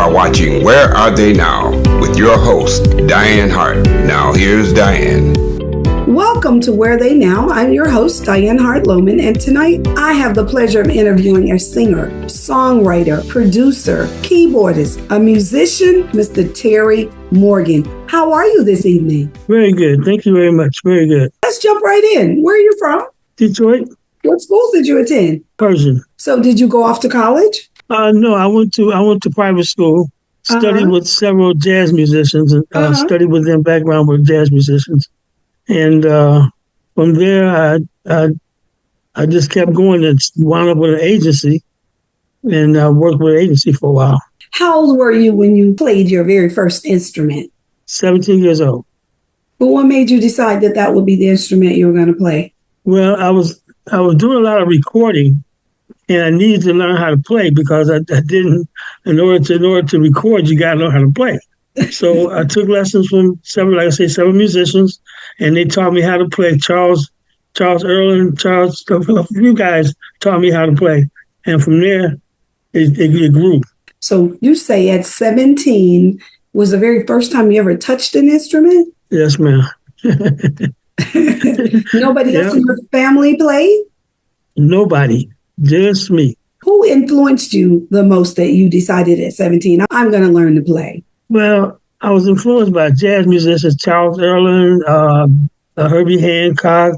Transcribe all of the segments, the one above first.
are watching Where Are They Now with your host, Dianne Hart. Now here's Dianne. Welcome to Where Are They Now. I'm your host, Dianne Hart Lowman, and tonight I have the pleasure of interviewing a singer, songwriter, producer, keyboardist, a musician, Mr. Terry Morgan. How are you this evening? Very good. Thank you very much. Very good. Let's jump right in. Where are you from? Detroit. What schools did you attend? Persian. So did you go off to college? No, I went to private school, studied with several jazz musicians, and studied with them background with jazz musicians. And from there, I just kept going and wound up with an agency, and I worked with an agency for a while. How old were you when you played your very first instrument? 17 years old. But what made you decide that that would be the instrument you were going to play? Well, I was doing a lot of recording, and I needed to learn how to play because I didn't. In order to record, you got to know how to play. So I took lessons from several musicians, and they taught me how to play. Charles Earl, a few guys taught me how to play, and from there, it grew. So you say at 17 was the very first time you ever touched an instrument? Yes, ma'am. Nobody else in your family played? Nobody, just me. Who influenced you the most that you decided at 17, I'm going to learn to play? Well, I was influenced by jazz musicians, Charles Earl, Herbie Hancock,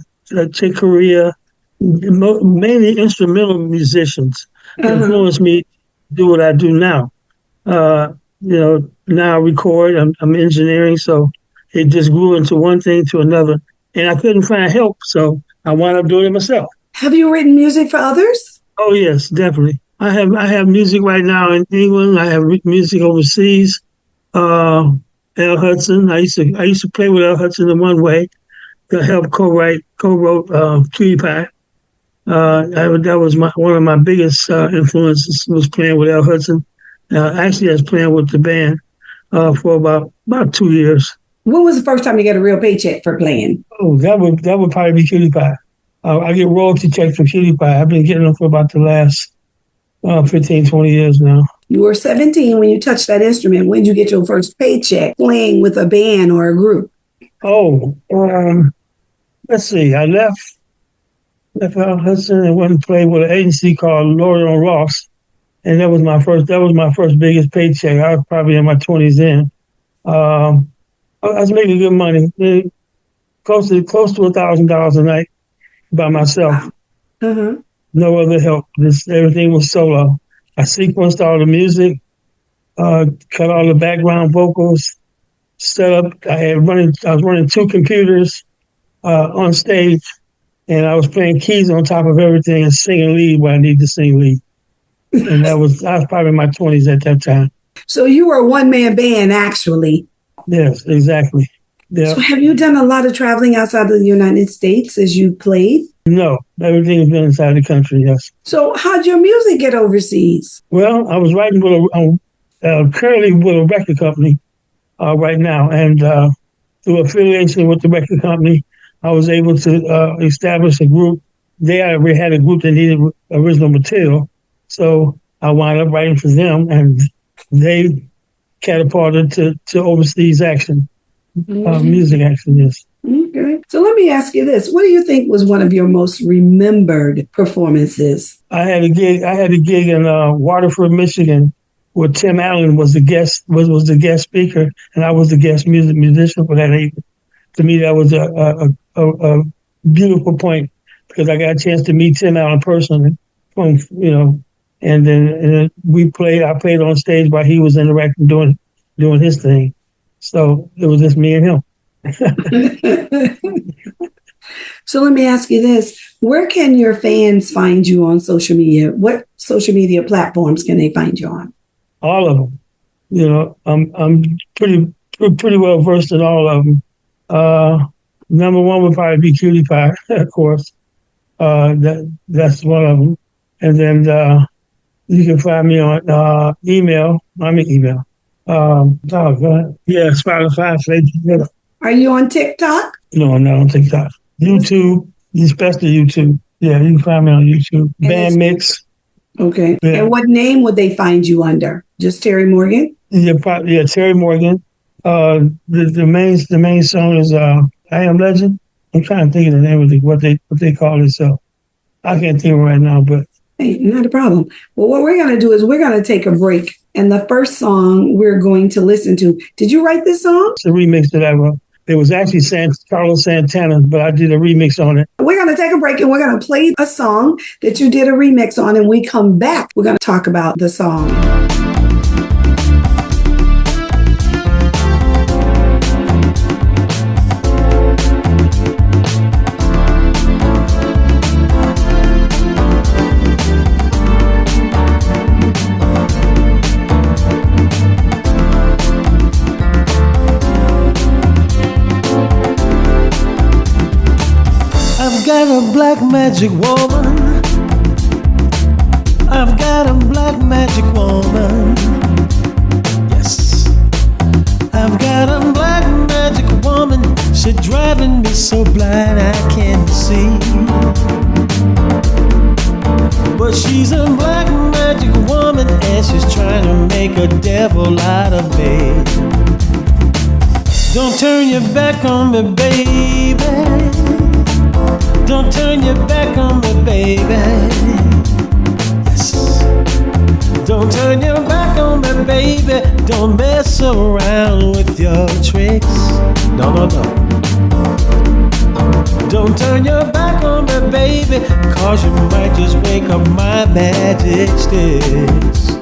Chick Corea, mainly instrumental musicians influenced me to do what I do now. Now I record, I'm engineering, so it just grew into one thing to another. And I couldn't find help, so I wound up doing it myself. Have you written music for others? Oh, yes, definitely. I have music right now in England. I have music overseas. Al Hudson. I used to play with Al Hudson in one way. To help co-wrote Cutie Pie. That was one of my biggest influences was playing with Al Hudson. Actually, I was playing with the band for about 2 years. When was the first time you got a real paycheck for playing? Oh, that would probably be Cutie Pie. I get royalty checks for Cutie Pie. I've been getting them for about the last 15, 20 years now. You were 17 when you touched that instrument. When did you get your first paycheck playing with a band or a group? Oh, let's see. I left Al Hudson and went and played with an agency called Lord and Ross, and that was my first biggest paycheck. I was probably in my 20s then. I was making good money, close to $1,000 a night by myself. Wow. No other help. Everything was solo. I sequenced all the music, cut all the background vocals, set up. I was running 2 computers on stage, and I was playing keys on top of everything and singing lead when I need to sing lead. And I was probably in my 20s at that time. So you were a one-man band, actually. Yes, exactly. Yeah. So have you done a lot of traveling outside of the United States as you played? No, everything's been inside the country, yes. So how'd your music get overseas? Well, I was writing currently with a record company right now, and through affiliation with the record company, I was able to establish a group. They already had a group that needed original material, so I wound up writing for them, and they catapulted to overseas action, music action, yes. Okay. So let me ask you this. What do you think was one of your most remembered performances? I had a gig in Waterford, Michigan, where Tim Allen was the guest speaker, and I was the guest musician for that evening. To me, that was a beautiful point because I got a chance to meet Tim Allen personally, and then I played on stage while he was in the record doing his thing. So it was just me and him. So let me ask you this. Where can your fans find you on social media? What social media platforms can they find you on? All of them. I'm pretty well versed in all of them. Number one would probably be Cutie Pie, of course. That's one of them. And then you can find me on email. Email. Yeah, Spotify, Facebook. Are you on TikTok? No, I'm not on TikTok. YouTube, especially YouTube. Yeah, you can find me on YouTube. Band Mix. Okay. Yeah. And what name would they find you under? Just Terry Morgan? Yeah, Terry Morgan. The main song is "I Am Legend." I'm trying to think of the name of what they call it. So I can't think of it right now, but Hey, not a problem. Well, what we're going to do is we're going to take a break. And the first song we're going to listen to, did you write this song? it's a remix that I wrote. It was actually Carlos Santana, but I did a remix on it. We're going to take a break and we're going to play a song that you did a remix on. And we come back, we're going to talk about the song. I've got a black magic woman. I've got a black magic woman. Yes. I've got a black magic woman. She's driving me so blind I can't see. But she's a black magic woman and she's trying to make a devil out of me. Don't turn your back on me, baby. Don't turn your back on me, baby. Yes. Don't turn your back on me, baby. Don't mess around with your tricks. No, no, no. Don't turn your back on me, baby, 'cause you might just wake up my magic sticks.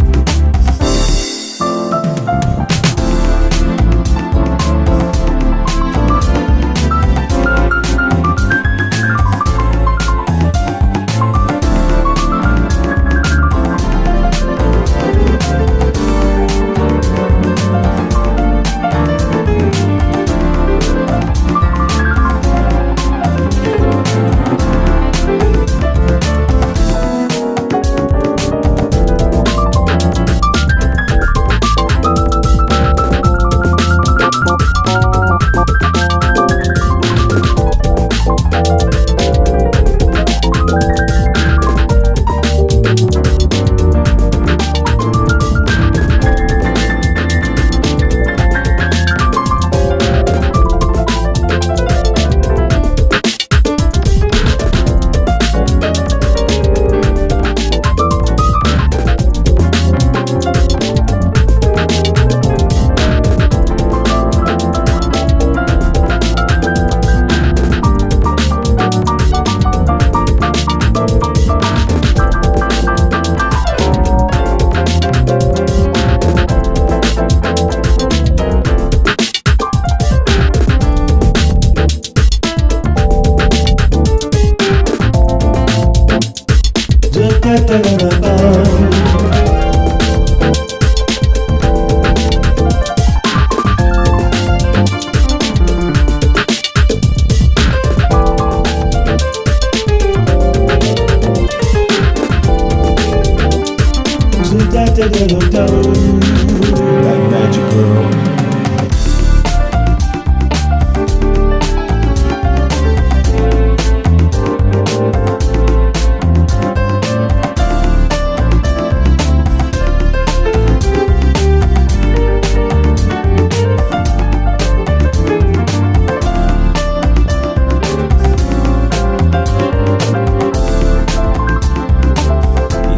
Like magic girl.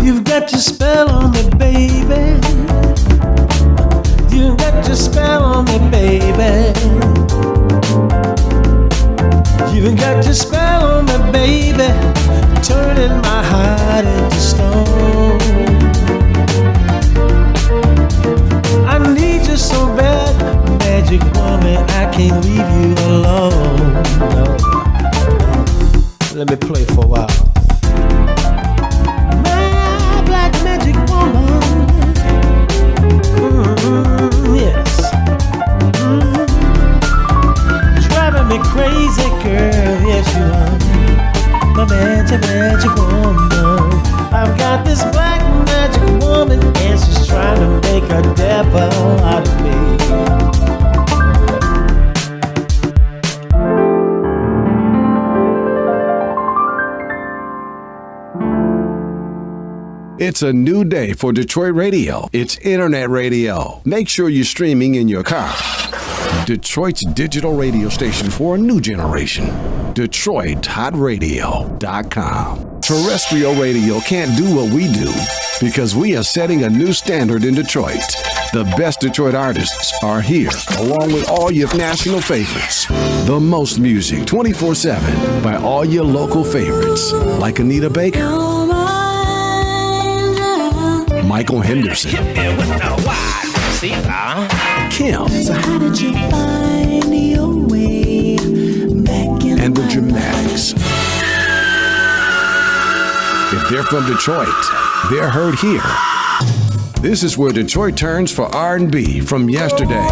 You've got your spell on me, baby. You got your spell on me, baby. You got your spell on me, baby. Turning my heart into stone. I need you so bad, magic woman. I can't leave you alone. No. Let me play for a while. Magic woman, yes, driving me crazy, girl. Yes, you are my magic woman. I've got this black magic woman, and she's trying to make a devil out of me. It's a new day for Detroit radio. It's internet radio. Make sure you're streaming in your car. Detroit's digital radio station for a new generation. DetroitHotRadio.com. Terrestrial radio can't do what we do because we are setting a new standard in Detroit. The best Detroit artists are here, along with all your national favorites. The most music 24/7 by all your local favorites, like Anita Baker, Michael Henderson, Kim, So how did you find your way back in and the Dramatics. If they're from Detroit, they're heard here. This is where Detroit turns for R&B from yesterday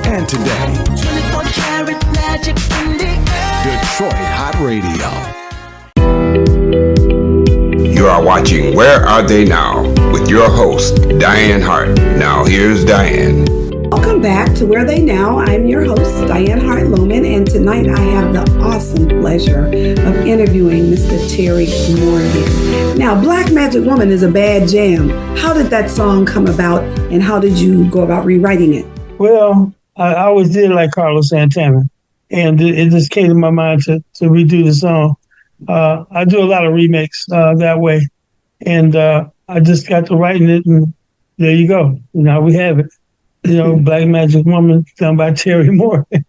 and today. 24-karat magic in the air. Detroit Hot Radio. You are watching Where Are They Now with your host, Dianne Hart. Now here's Dianne. Welcome back to Where They Now. I'm your host, Dianne Hart Lowman, and tonight I have the awesome pleasure of interviewing Mr. Terry Morgan. Now, Black Magic Woman is a bad jam. How did that song come about, and how did you go about rewriting it? Well, I always did like Carlos Santana, and it just came to my mind to redo the song. I do a lot of remakes that way, and I just got to writing it, and there you go. Now we have it. Black Magic Woman done by Terry Morgan.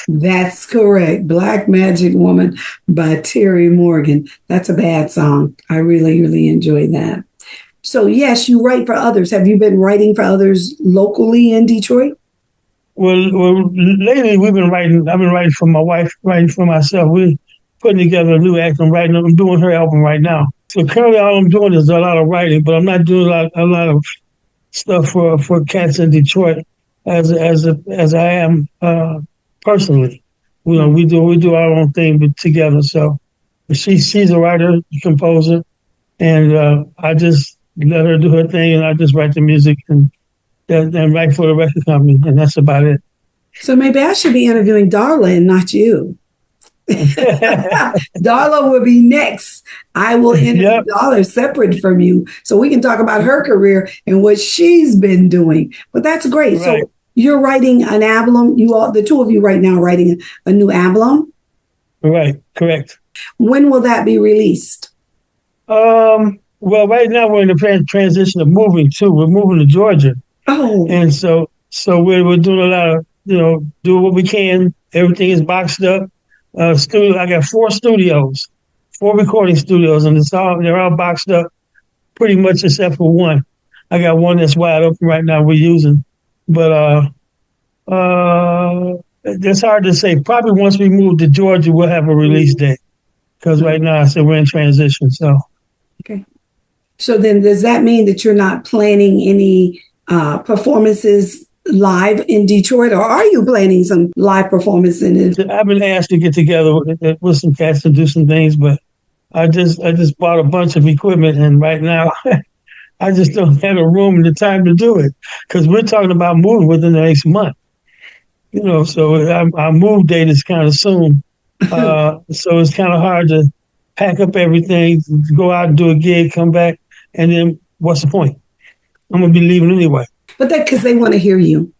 That's correct. Black Magic Woman by Terry Morgan. That's a bad song. I really, really enjoyed that. So, yes, you write for others. Have you been writing for others locally in Detroit? Well, lately I've been writing for my wife, writing for myself. We're putting together a new act. I'm doing her album right now. So currently all I'm doing is a lot of writing, but I'm not doing a lot of stuff for cats in Detroit as I am personally. We do our own thing together. So she's a writer, composer, and I just let her do her thing, and I just write the music and write for the record company, and that's about it. So maybe I should be interviewing Darla and not you. Darla will be next. I will interview Darla separate from you so we can talk about her career and what she's been doing. But that's great. Right. So you're writing an album. The two of you right now writing a new album? Right, correct. When will that be released? Well, right now we're in the transition of moving too. We're moving to Georgia. Oh. And so we're doing a lot of, do what we can. Everything is boxed up. I got 4 recording studios, and they're all boxed up pretty much except for one. I got one that's wide open right now we're using. But that's hard to say. Probably once we move to Georgia, we'll have a release date. Because right now I said we're in transition. So okay. So then does that mean that you're not planning any performances live in Detroit, or are you planning some live performances? I've been asked to get together with some cats to do some things, but I just bought a bunch of equipment, and right now I just don't have the room and the time to do it because we're talking about moving within the next month. So our move date is kind of soon, so it's kind of hard to pack up everything, go out and do a gig, come back, and then what's the point? I'm gonna be leaving anyway. But that's because they want to hear you.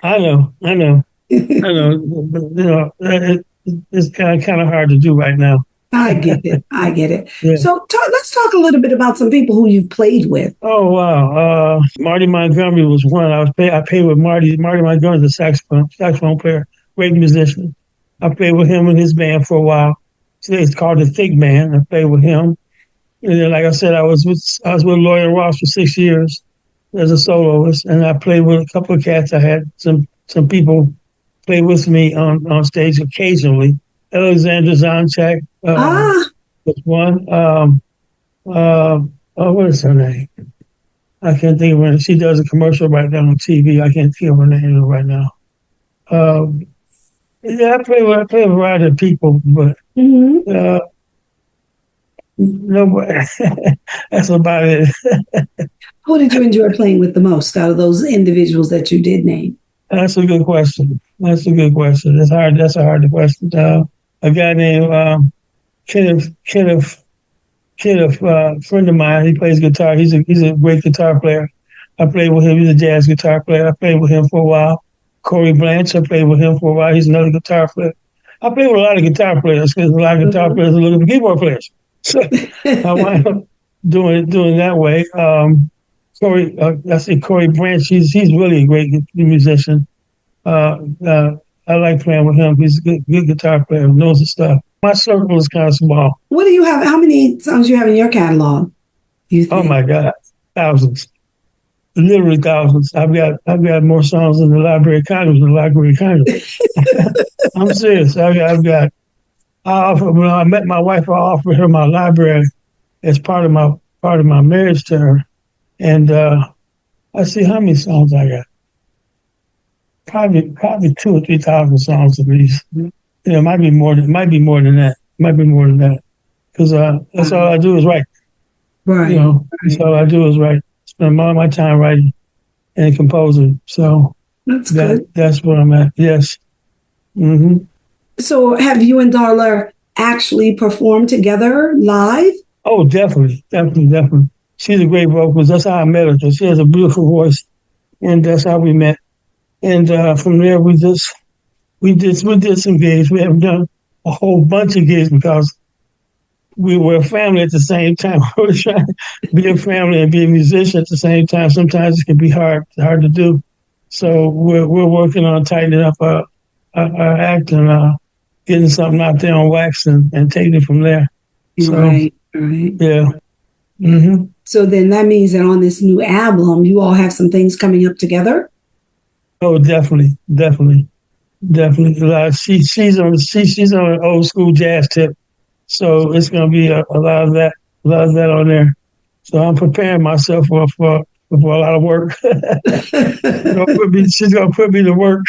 I know. It's kind of hard to do right now. I get it. Yeah. So let's talk a little bit about some people who you've played with. Oh, wow. Marty Montgomery was one. I played with Marty. Marty Montgomery is a saxophone player, great musician. I played with him and his band for a while. Today it's called the Thick Band. I played with him. And then, like I said, I was with Lloyd Ross for 6 years as a soloist, and I played with a couple of cats. I had some people play with me on stage occasionally. Alexandra Zonchak was one. What is her name? I can't think of her name. She does a commercial right now on TV. I can't think of her name right now. I play with a variety of people, but nobody. That's about it. Who did you enjoy playing with the most out of those individuals that you did name? That's a good question. That's a hard question. A guy named Kenneth, friend of mine. He plays guitar. He's a great guitar player. I played with him. He's a jazz guitar player. I played with him for a while. Corey Blanche, I played with him for a while. He's another guitar player. I played with a lot of guitar players because a lot of guitar players are looking for keyboard players. So I wound up doing that way. Corey Branch. He's really a great musician. I like playing with him. He's a good guitar player. Knows his stuff. My circle is kind of small. What do you have? How many songs do you have in your catalog? Oh my God, thousands, literally thousands. I've got more songs in the Library of Congress than the Library of Congress. I'm serious. When I met my wife, I offered her my library as part of my marriage to her, and I see how many songs I got. Probably 2,000 or 3,000 songs at least. It might be more than that. Because that's all I do is write. Right. That's all I do is write. Spend all my time writing and composing. So that's good. That's where I'm at. Yes. Mm-hmm. So have you and Darla actually performed together live? Oh, definitely. She's a great vocalist. That's how I met her. She has a beautiful voice, and that's how we met. And from there, we did some gigs. We haven't done a whole bunch of gigs because we were a family at the same time. We were trying to be a family and be a musician at the same time. Sometimes it can be hard to do. So we're working on tightening up our act and getting something out there on wax and taking it from there. So, right. Yeah. Mm-hmm. So then that means that on this new album, you all have some things coming up together? Oh, definitely. She's on an old school jazz tip, so it's going to be a lot of that on there. So I'm preparing myself for a lot of work. She's going to put me to work.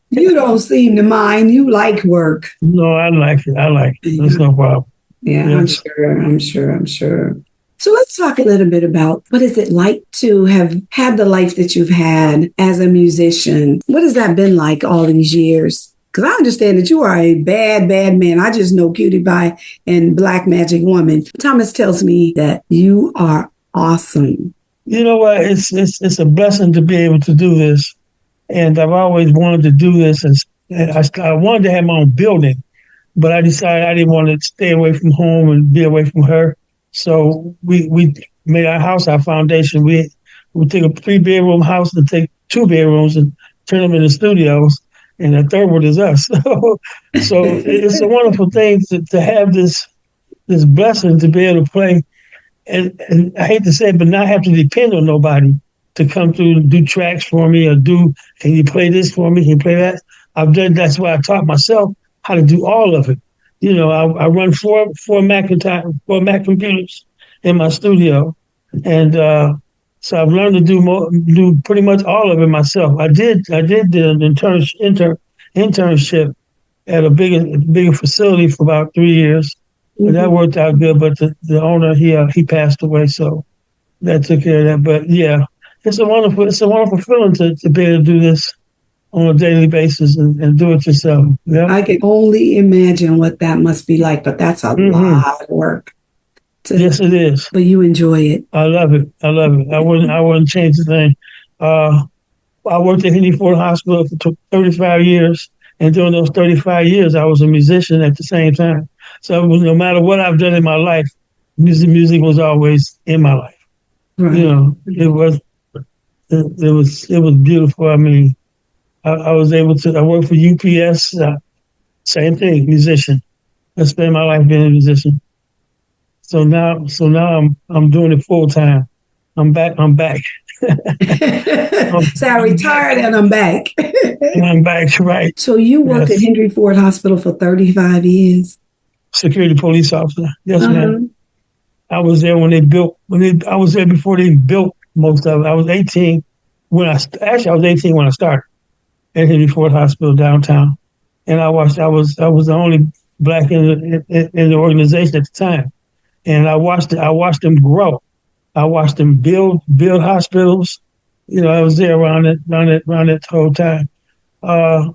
You don't seem to mind. You like work. No, I like it. There's no problem. Yeah, yes. I'm sure. So let's talk a little bit about what is it like to have had the life that you've had as a musician? What has that been like all these years? Because I understand that you are a bad man. I just know Cutie Pie and Black Magic Woman. Thomas tells me that you are awesome. You know what? It's a blessing to be able to do this. And I've always wanted to do this. And I wanted to have my own building, but I decided I didn't want to stay away from home and be away from her. So we made our house our foundation. We take a 3-bedroom house and take 2 bedrooms and turn them into studios, and the third one is us. So it's a wonderful thing to have this blessing to be able to play, and I hate to say it, but not have to depend on nobody to come through and do tracks for me or can you play this for me? Can you play that? That's why I taught myself how to do all of it. I run four Mac computers in my studio, and so I've learned to do pretty much all of it myself. I did the internship at a bigger facility for about 3 years, and that worked out good. But the owner he passed away, so that took care of that. But yeah, it's a wonderful feeling to be able to do this on a daily basis and do it yourself. Yeah? I can only imagine what that must be like, but that's a lot of work. Yes, it is. But you enjoy it. I love it. I wouldn't change a thing. I worked at Henry Ford Hospital for 35 years, and during those 35 years, I was a musician at the same time. So no matter what I've done in my life, music was always in my life. Right. It was beautiful. I mean, I was able to. I worked for UPS. Same thing, musician. I spent my life being a musician. So now I'm doing it full time. I'm back. So I retired and I'm back. And I'm back, right. So you worked at Henry Ford Hospital for 35 years. Security police officer. Yes, ma'am. I was there I was there before they built most of it. I was 18 when I was 18 when I started at Henry Ford Hospital downtown, and I was the only Black in the organization at the time, and I watched them grow. I watched them build hospitals. I was there around that whole time. I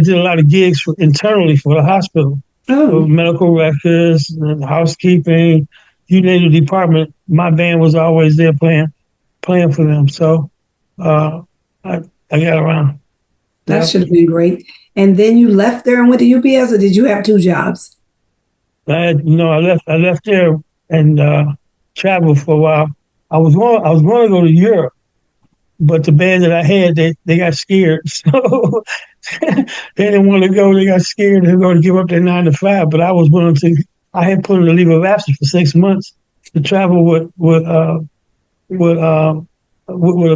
did a lot of gigs internally for the hospital, medical records, and housekeeping, you name the department. My band was always there playing for them. So I got around. That should have been great. And then you left there and went to UPS, or did you have two jobs? I left there and traveled for a while. I was going to go to Europe, but the band that I had, they got scared. So they didn't want to go. They got scared. They were going to give up their 9 to 5. But I was willing to. I had put in a leave of absence for 6 months to travel with a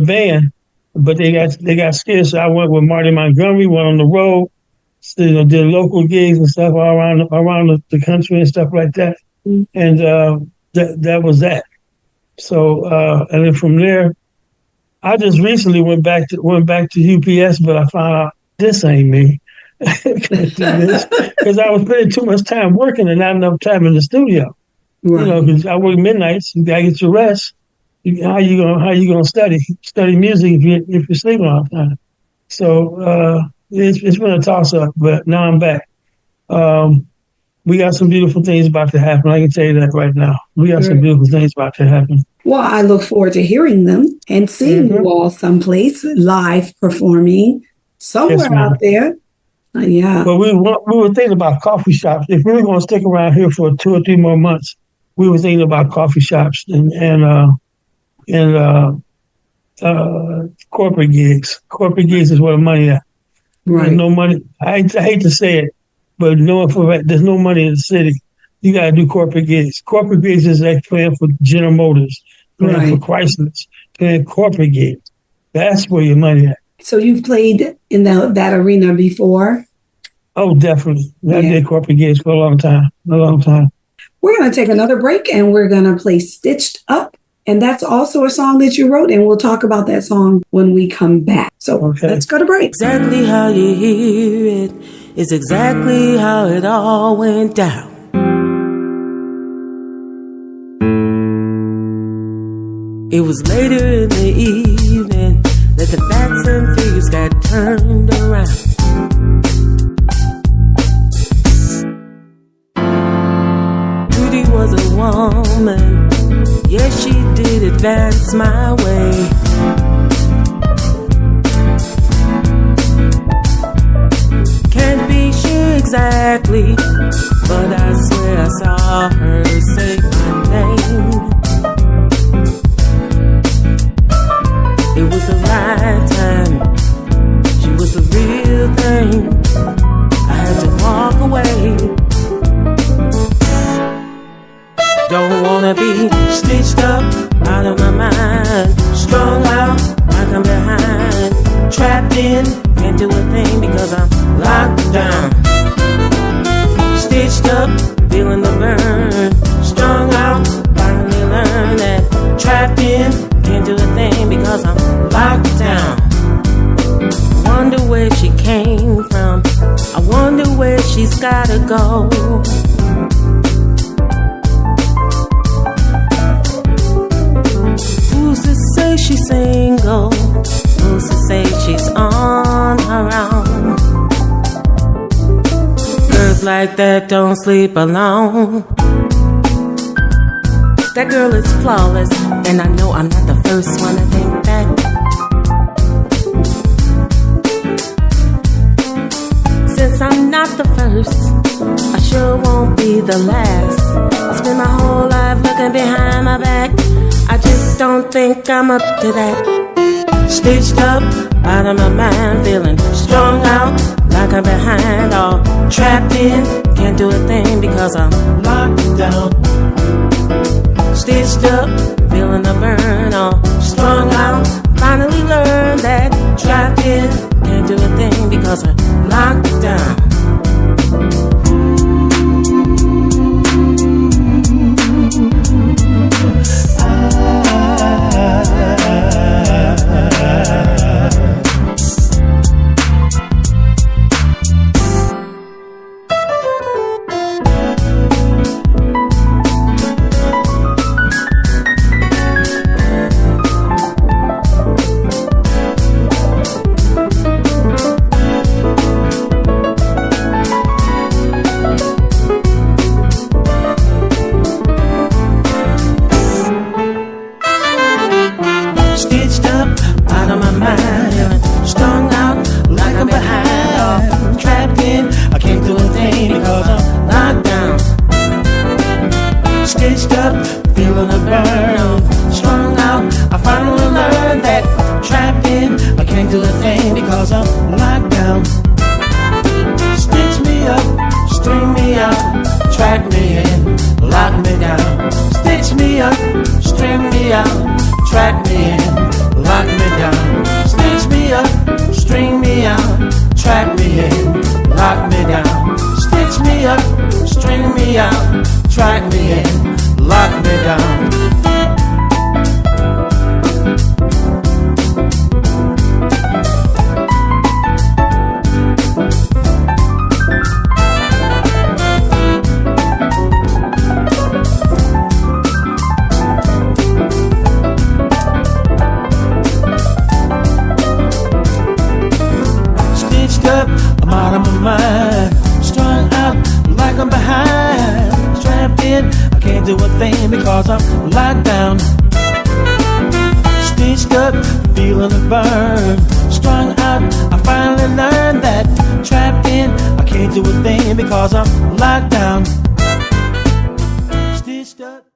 band, but they got scared. So I went with Marty Montgomery, went on the road, did local gigs and stuff all around the country and stuff like that. And that was that. So and then from there, I just recently went back to UPS, but I found out this ain't me. Because I was spending too much time working and not enough time in the studio. Right. Because I work midnights, you gotta get your rest. How you gonna study music if you're sleeping all the time? So it's been a toss up, but now I'm back. We got some beautiful things about to happen. I can tell you that right now. We got some beautiful things about to happen. Well, I look forward to hearing them and seeing you all someplace live performing somewhere out there. Yeah. But we were thinking about coffee shops. If we were going to stick around here for 2 or 3 more months, we were thinking about coffee shops and corporate gigs. Corporate gigs is where the money at. Right. There's no money. I hate to say it, but knowing for that, there's no money in the city. You got to do corporate gigs. Corporate gigs is like playing for General Motors, playing for Chrysler's, playing corporate gigs. That's where your money at. So you've played in that arena before? Oh, definitely. I did corporate gigs for a long time. We're going to take another break and we're going to play Stitched Up. And that's also a song that you wrote. And we'll talk about that song when we come back. So let's go to break. Exactly how you hear it is exactly how it all went down. It was later in the evening that the facts and figures got turned around. Judy was a woman, yes, she did advance my way. Can't be sure exactly, but I swear I saw her say my name. It was the right time. She was the real thing. I had to walk away. Don't wanna be stitched up out of my mind, strung out like I'm behind, trapped in, can't do a thing because I'm locked down. Stitched up, feeling the burn, strung out, finally learned that trapped in, can't do a thing because I'm locked down. Wonder where she came from. I wonder where she's gotta go. Who's to say she's single? Who's to say she's on her own? Girls like that don't sleep alone. That girl is flawless, and I know I'm not the first one to think that. Since I'm not the first, I sure won't be the last. I spend my whole life looking behind my back. I just don't think I'm up to that. Stitched up, out of my mind, feeling strung out, like I'm behind, all trapped in, can't do a thing because I'm locked down. Stitched up, feeling the burn, all strung out, finally learned that trapped in, can't do a thing because I'm locked down. stitched up, feeling a burn. Strung out, I finally learned that trapped in, I can't do a thing because I'm locked down. Stitch me up, string me out, track me in, lock me down. Stitch me up, string me out, track me in, lock me down. Stitch me up, string me out, track me in, lock me down. Stitch me up, string me out, track me in, lock me down. I'm out of my mind, strung out like I'm behind, strapped in, I can't do a thing because I'm locked down. Stitched up, feeling the burn, strung out, I finally learned that trapped in, I can't do a thing because I'm locked down. Stitched up.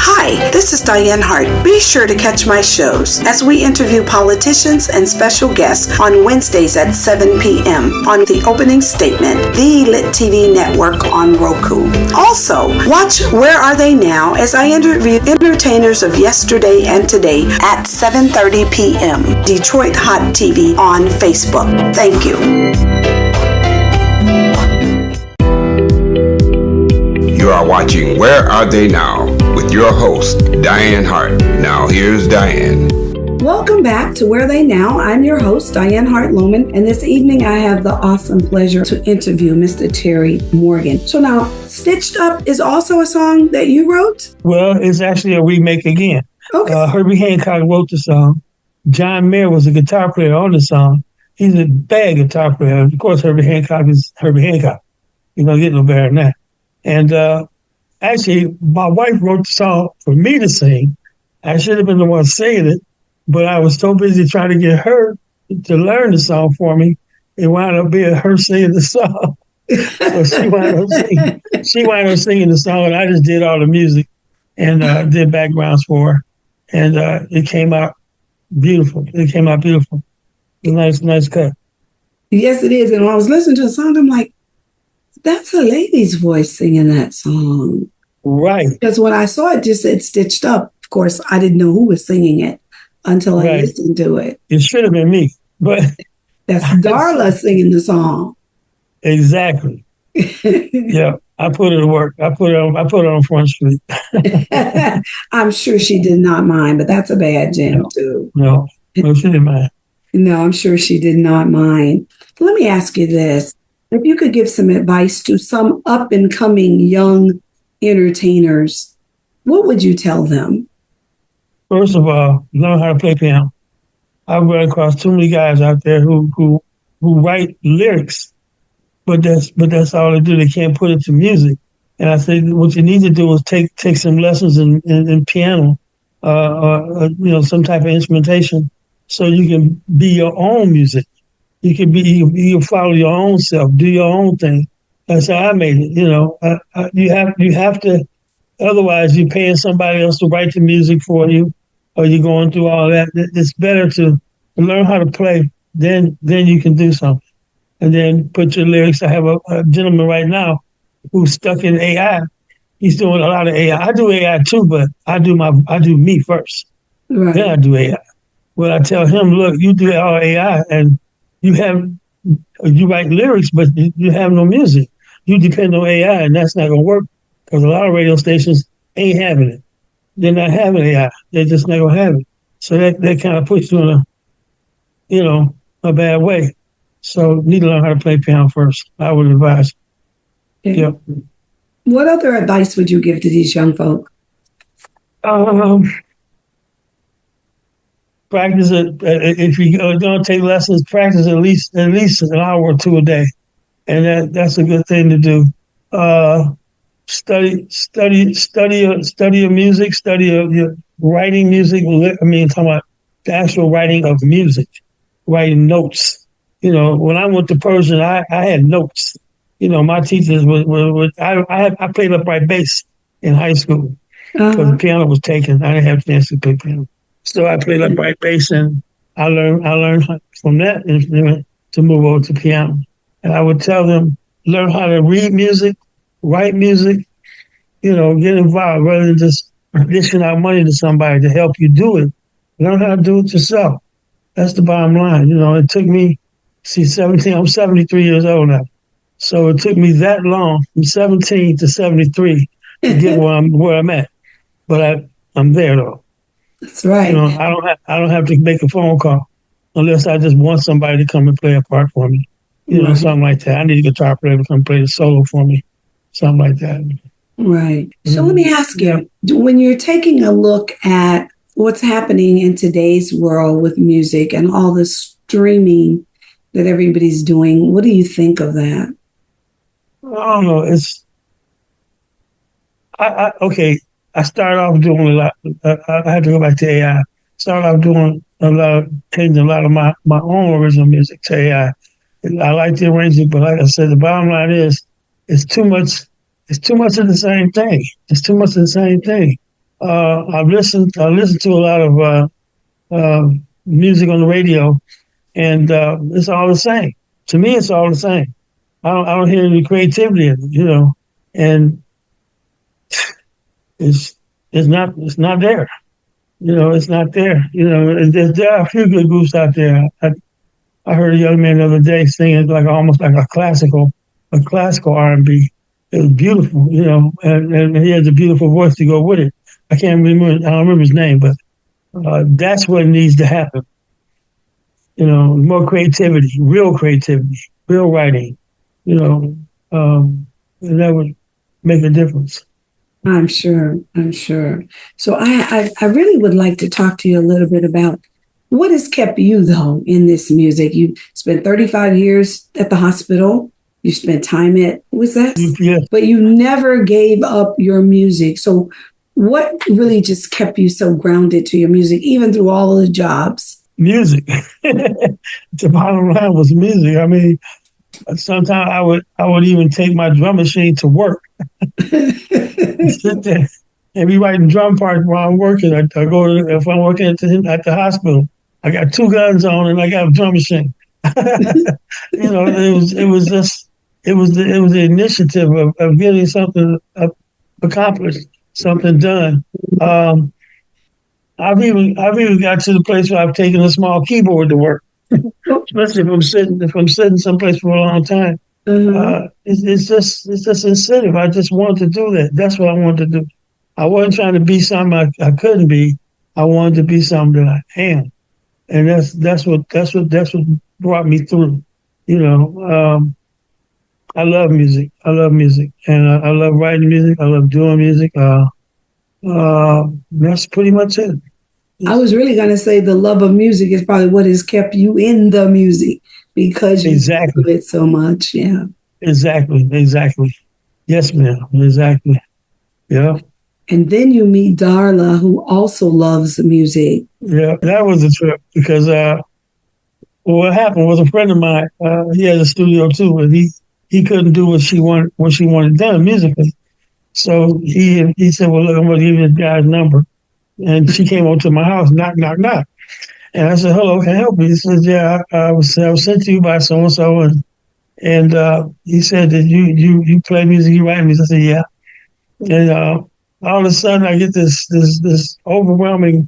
Hi, this is Dianne Hart. Be sure to catch my shows as we interview politicians and special guests on Wednesdays at 7 p.m. on The Opening Statement, the Lit TV network on Roku. Also, watch Where Are They Now as I interview entertainers of yesterday and today at 7:30 p.m. Detroit Hot TV on Facebook. Thank you. You are watching Where Are They Now with your host, Dianne Hart. Now here's Dianne. Welcome back to Where They Now. I'm your host, Dianne Hart Lowman, and this evening I have the awesome pleasure to interview Mr. Terry Morgan. So now, Stitched Up is also a song that you wrote? Well, it's actually a remake again. Okay. Herbie Hancock wrote the song. John Mayer was a guitar player on the song. He's a bad guitar player. Of course, Herbie Hancock is Herbie Hancock. You're going to get no better than that. And actually, my wife wrote the song for me to sing. I should have been the one singing it, but I was so busy trying to get her to learn the song for me. It wound up being her singing the song. So she wound up singing the song, and I just did all the music and did backgrounds for her. And it came out beautiful. Nice cut. Yes, it is. And when I was listening to the song, I'm like, that's a lady's voice singing that song. Right. Because when I saw it, just said Stitched Up. Of course, I didn't know who was singing it until I listened to it. It should have been me, but that's Darla singing the song. Exactly. Yeah, I put it to work. I put it on Front Street. I'm sure she did not mind, but that's a bad jam too. No, she didn't mind. No, I'm sure she did not mind. Let me ask you this. If you could give some advice to some up-and-coming young entertainers, what would you tell them? First of all, learn how to play piano. I've run across too many guys out there who write lyrics, but that's all they do. They can't put it to music. And I think what you need to do is take some lessons in piano, or some type of instrumentation, so you can be your own music. You can follow your own self, do your own thing. That's how I made it. You have to. Otherwise, you're paying somebody else to write the music for you, or you're going through all that. It's better to learn how to play. Then you can do something, and then put your lyrics. I have a gentleman right now who's stuck in AI. He's doing a lot of AI. I do AI too, but I do me first. Right. Then I do AI. Well, I tell him, look, you do all AI, and you write lyrics, but you have no music. You depend on AI, and that's not going to work because a lot of radio stations ain't having it. They're not having AI. They're just not going to have it. So that kind of puts you in a bad way. So you need to learn how to play piano first. I would advise. Okay. Yep. What other advice would you give to these young folk? Practice it. If you're going to take lessons, practice at least an hour or two a day, and that's a good thing to do. Study your music. Study your writing music. I mean, talking about the actual writing of music, writing notes. When I went to Persian, I had notes. my teachers I played upright bass in high school because the Uh-huh. piano was taken. I didn't have a chance to play piano. So I played upright bass, and I learned from that instrument to move over to piano. And I would tell them, learn how to read music, write music, get involved rather than just dishing out money to somebody to help you do it. Learn how to do it yourself. That's the bottom line. It took me, 17, I'm 73 years old now. So it took me that long, from 17 to 73, to get where I'm at. But I'm there though. That's right. I don't have to make a phone call unless I just want somebody to come and play a part for me. Right. Something like that. I need a guitar player to come play the solo for me. Something like that. Right. So let me ask Yeah. you, when you're taking a look at what's happening in today's world with music and all the streaming that everybody's doing, what do you think of that? I don't know. Okay. I started off doing a lot. I had to go back to AI. Started off doing changing a lot of my own original music to AI. I like the arrangement, but like I said, the bottom line is, it's too much. It's too much of the same thing. It's too much of the same thing. I listened to a lot of music on the radio, and it's all the same. To me, it's all the same. I don't hear any creativity in it, and it's it's not there. It's not there. There are a few good groups out there. I heard a young man the other day singing like almost like a classical R&B. It was beautiful, and he has a beautiful voice to go with it. I don't remember his name, but that's what needs to happen. More creativity, real writing, you know, and that would make a difference. I'm sure. I'm sure. So I really would like to talk to you a little bit about what has kept you, though, in this music. You spent 35 years at the hospital. You spent time at, was that? Yes. But you never gave up your music. So what really just kept you so grounded to your music, even through all of the jobs? Music. The bottom line was music. I mean, sometimes I would even take my drum machine to work. Sit there and be writing drum parts while I'm working. I go if I'm working at the hospital. I got two guns on and I got a drum machine. It was the initiative of getting something accomplished, something done. I've even got to the place where I've taken a small keyboard to work, especially if I'm sitting someplace for a long time. It's just incentive. I just wanted to do that. That's what I wanted to do. I wasn't trying to be something I couldn't be. I wanted to be something that I am, and that's what brought me through. I love music. And I love writing music. I love doing music. That's pretty much it. I was really going to say the love of music is probably what has kept you in the music because you Exactly. do it so much. Yeah. Exactly. Yes, ma'am. Exactly. Yeah. And then you meet Darla, who also loves music. Yeah. That was a trip because what happened was a friend of mine. He has a studio too, and he couldn't do what she wanted done musically. So he said, "Well, look, I'm going to give you this guy's number." And she came over to my house, knock, knock, knock. And I said, "Hello, can I help you?" He said, "Yeah, I was sent to you by so and so." And he said that you play music, you write music. I said, "Yeah." And all of a sudden, I get this overwhelming.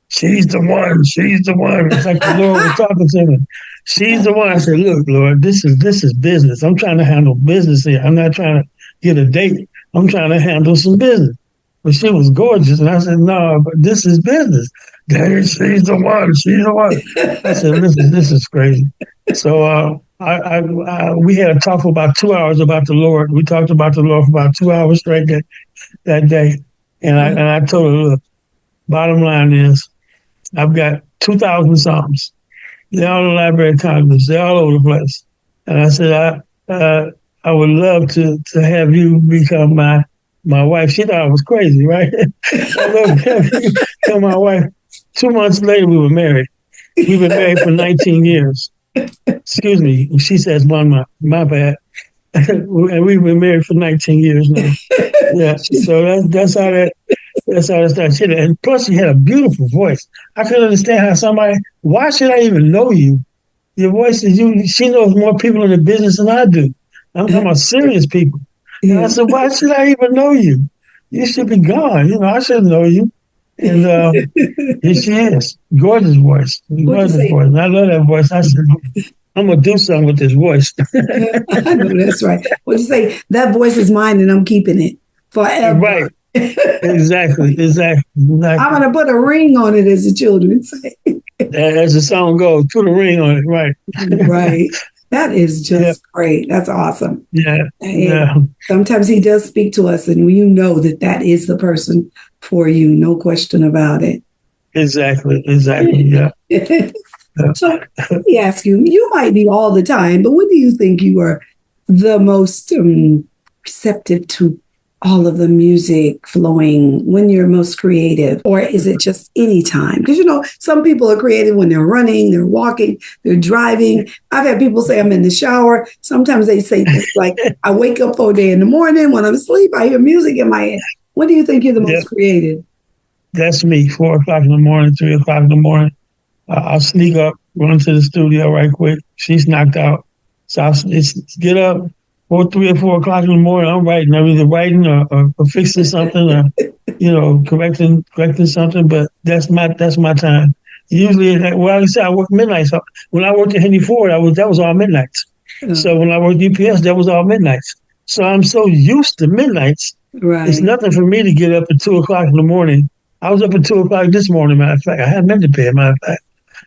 She's the one. It's like the Lord was talking to me. She's the one. I said, "Look, Lord, this is business. I'm trying to handle business here. I'm not trying to get a date. I'm trying to handle some business." But she was gorgeous, and I said, "No, but this is business. Dang, she's the one. She's the one." I said, "Listen, this is crazy." So we had a talk for about 2 hours about the Lord. We talked about the Lord for about 2 hours straight that day, and I told her, "Look, bottom line is, I've got 2,000 songs. They're all in the Library of Congress. They're all over the place." And I said, I would love to have you become my wife." She thought I was crazy, right? I love to have you become my wife. 2 months later, we were married. We've been married for 19 years. Excuse me. She says, "One month." My bad. And we've been married for 19 years now. Yeah, so that's how it started. And plus, she had a beautiful voice. I couldn't understand how somebody. Why should I even know you? Your voice is you. She knows more people in the business than I do. I'm talking about serious people. And I said, why should I even know you? You should be gone. I should know you. And here she is. Gorgeous voice. Gorgeous voice. And I love that voice. I said, I'm going to do something with this voice. I know that's right. What'd you say? That voice is mine and I'm keeping it forever. Right. Exactly. I'm going to put a ring on it, as the children say. As the song goes, put a ring on it. Right. Right. That is just great. That's awesome. Yeah. Yeah. Sometimes he does speak to us, and you know that is the person for you. No question about it. Exactly. Yeah. So let me ask you, you might be all the time, but when do you think you are the most receptive to all of the music flowing, when you're most creative? Or is it just any time? Because, some people are creative when they're running, they're walking, they're driving. I've had people say I'm in the shower. Sometimes they say things like, I wake up all day in the morning. When I'm asleep, I hear music in my head. When do you think you're the most creative? That's me, 4 o'clock in the morning, 3 o'clock in the morning. I'll sneak up, run to the studio right quick. She's knocked out. So I'll get up. 3 or 4 o'clock in the morning, I'm writing. I'm either writing or fixing something or, correcting something. But that's my time. Usually, I work midnights. So when I worked at Henry Ford, that was all midnights. Oh. So when I worked at UPS, that was all midnights. So I'm so used to midnights. Right. It's nothing for me to get up at 2 o'clock in the morning. I was up at 2 o'clock this morning, matter of fact. I had meant to pay, matter of fact.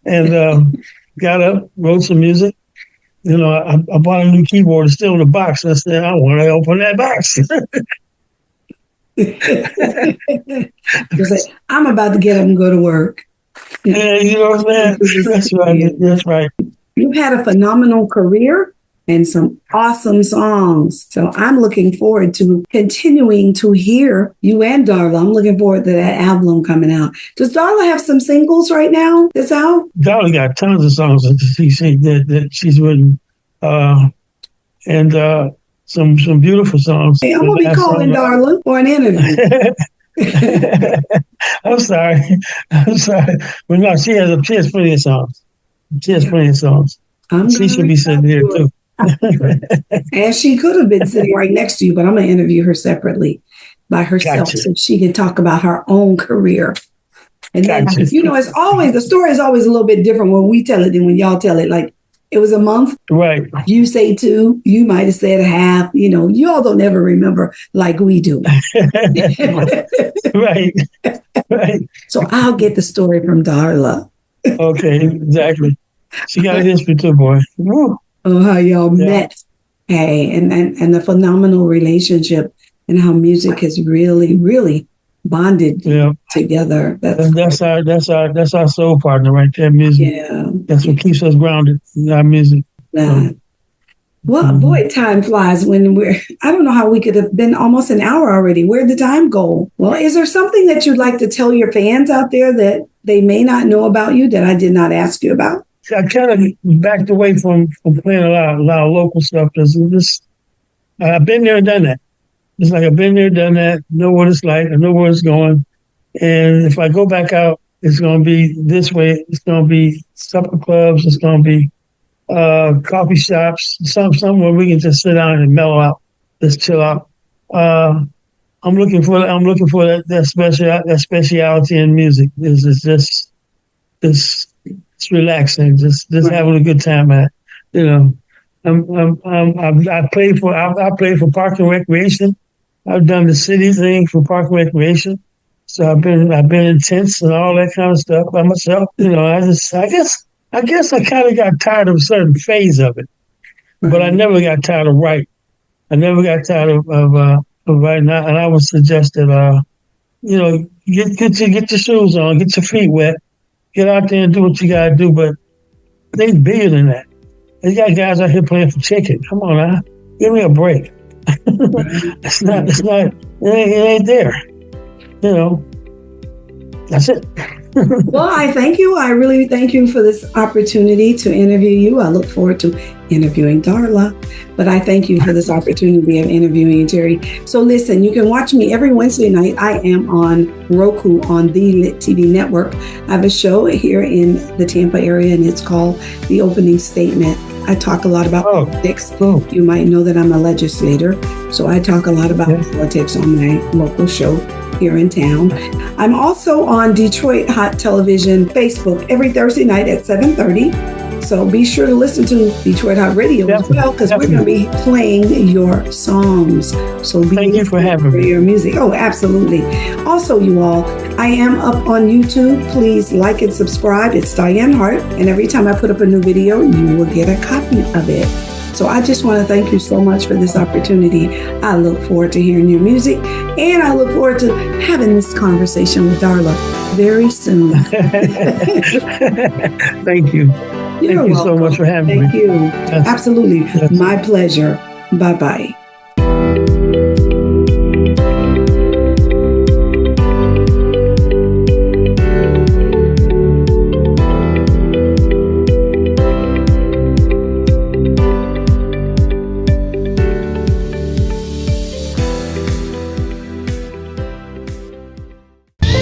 And got up, wrote some music. I bought a new keyboard. It's still in the box. I said, I want to open that box. I'm about to get up and go to work. Yeah, what I'm saying? That's right. You've had a phenomenal career and some awesome songs. So I'm looking forward to continuing to hear you and Darla. I'm looking forward to that album coming out. Does Darla have some singles right now that's out? Darla got tons of songs that she's written. And some beautiful songs. Hey, I'm going to be calling Darla for an interview. I'm sorry. But no, she has plenty of songs. She should be sitting here too. And she could have been sitting right next to you, but I'm going to interview her separately by herself so she can talk about her own career. And then, it's always, the story is always a little bit different when we tell it than when y'all tell it. Like, it was a month. Right. You say 2, you might have said half. You all don't ever remember like we do. Right. So I'll get the story from Darla. Okay, exactly. She got a history too, boy. Woo. Oh, how y'all met. Hey, and the phenomenal relationship and how music has really, really bonded together. That's our soul partner right there, music. Yeah. That's what keeps us grounded in our music. Well, boy, time flies when I don't know how we could have been almost an hour already. Where'd the time go? Well, is there something that you'd like to tell your fans out there that they may not know about you that I did not ask you about? I kind of backed away from playing a lot of local stuff because I've been there and done that. It's like I've been there, done that, know what it's like, I know where it's going. And if I go back out, it's going to be this way. It's going to be supper clubs. It's going to be coffee shops, somewhere we can just sit down and mellow out, just chill out. I'm looking for that speciality in music. It's relaxing, just having a good time at. I play for Park and Recreation. I've done the city thing for Park and Recreation. So I've been intense and all that kind of stuff by myself. I guess I kind of got tired of a certain phase of it, but I never got tired of writing. I never got tired of writing. And I would suggest that get your shoes on, get your feet wet, get out there and do what you gotta do. But they bigger than that. They got guys out here playing for chicken. Come on now, give me a break. It ain't there. That's it. Well, I thank you. I really thank you for this opportunity to interview you. I look forward to interviewing Darla, but I thank you for this opportunity of interviewing Terry. So listen, you can watch me every Wednesday night. I am on Roku on the Lit TV network. I have a show here in the Tampa area, and it's called The Opening Statement. I talk a lot about politics. Cool. You might know that I'm a legislator, so I talk a lot about politics on my local show here in town. I'm also on Detroit Hot Television Facebook every Thursday night at 7:30. So be sure to listen to Detroit Hot Radio as well, because we're going to be playing your songs. So thank you for having me. Your music. Oh, absolutely. Also, you all, I am up on YouTube. Please like and subscribe. It's Dianne Hart. And every time I put up a new video, you will get a copy of it. So I just want to thank you so much for this opportunity. I look forward to hearing your music, and I look forward to having this conversation with Darla very soon. Thank you. Thank you so much for having me. Thank you. Yes. Absolutely. Yes. My pleasure. Bye-bye.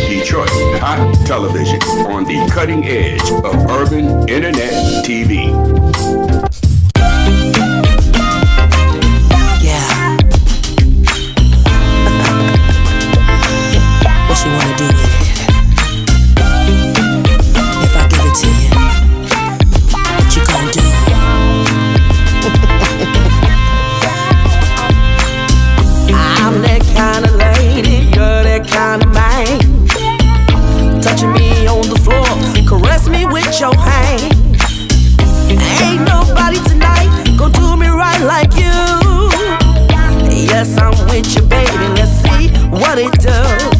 Detroit Hot Television, on the cutting edge of urban internet TV. Yeah. What you wanna do with it? If I give it to you, what you gonna do? I'm that kind of lady, you're that kind of man. Touching me on the floor, caress me with your hands. Ain't nobody tonight gonna do me right like you. Yes, I'm with you, baby, let's see what it does.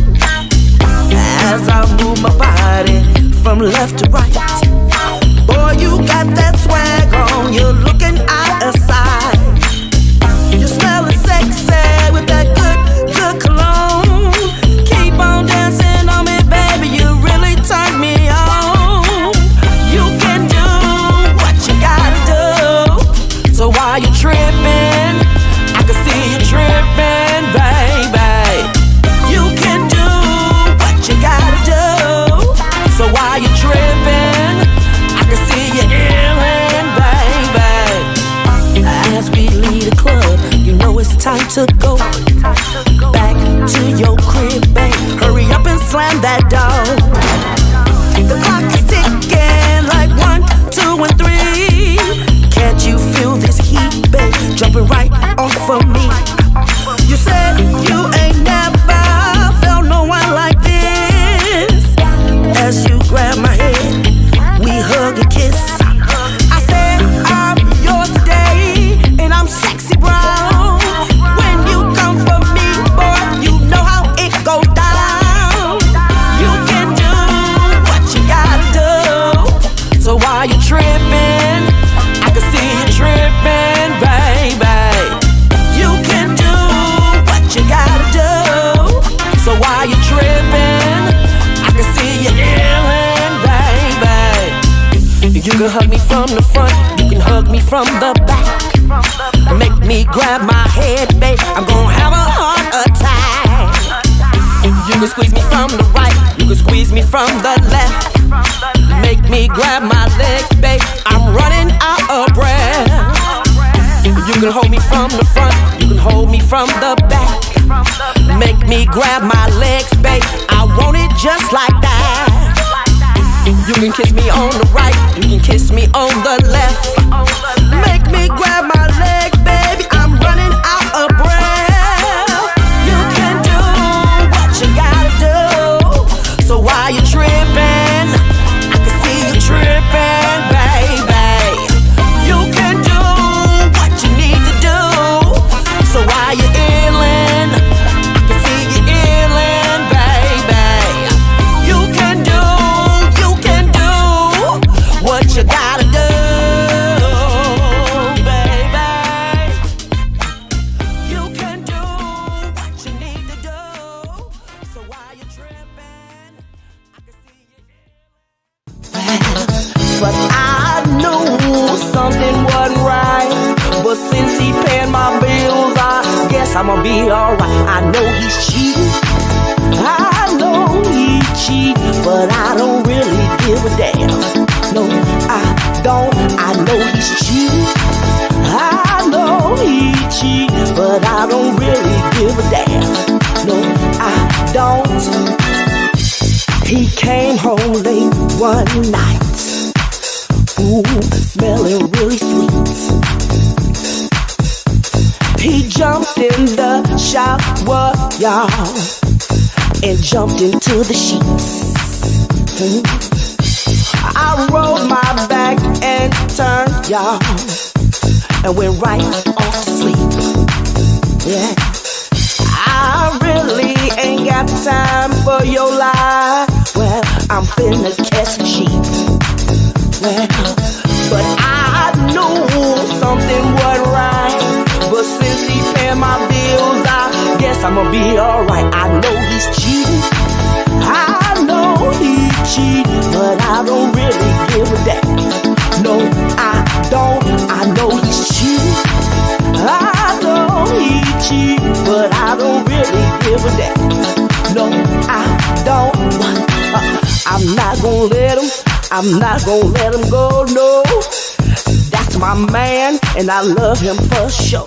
As I move my body from left to right, boy, you got that swag on, you're looking out of sight. You're smelling sexy with that good, good cologne. Keep on dancing on me, baby, you really turn me on. You can do what you gotta do. So while you're tripping, I can see you tripping, baby. You can do what you gotta do. So while you're tripping, I can see you illin', baby. As we leave the club, you know it's time to go back to your crib, babe. Hurry up and slam that door. The clock is ticking like 1, 2, and 3. Can't you feel this heat, babe, jumping right off of me? You said you ain't never felt no one like this. As you grab my hand, we hug and kiss. I said I'm yours today, and I'm sexy brown. When you come for me, boy, you know how it goes down. You can do what you gotta do. So while you're tripping, I can see you tripping, baby. You can do what you gotta do. So while you're tripping, I can see you illin', baby. You can hug me from the front, you can hug me from the back. Make me grab my head, babe, I'm gonna have a heart attack. You can squeeze me from the right, you can squeeze me from the left. Make me grab my legs, babe, I'm running out of breath. You can hold me from the front, you can hold me from the back. Make me grab my legs, babe, I want it just like that. You can kiss me on the right, you can kiss me on the left. Make me grab my legs, baby, I'm running out of breath. You can do what you gotta do. So while you're tripping, I can see you tripping, baby. You can do what you need to do. So while you're illin', I can see you illin', baby. You can do what you gotta do, baby. since he paying my bills, I guess I'ma be alright. I know he's cheating, I know he cheat, but I don't really give a damn. No, I don't. I know he's cheating, I know he cheat, but I don't really give a damn. No, I don't. He came home late one night, ooh, smelling really sweet. He jumped in the shower, y'all, and jumped into the sheets. I rolled my back and turned, y'all, and went right off to sleep. Yeah, I really ain't got time for your lie. Well, I'm finna catch some sheep. Well, but I knew something wasn't right. But since he paying my bills, I guess I'ma be alright. I know he's cheating, I know he cheat, but I don't really give a damn. No, I don't. I know he's cheating, I know he cheat, but I don't really give a damn. No, I don't. I'm not gonna let him, I'm not gonna let him go, no. That's my man, and I love him for sure.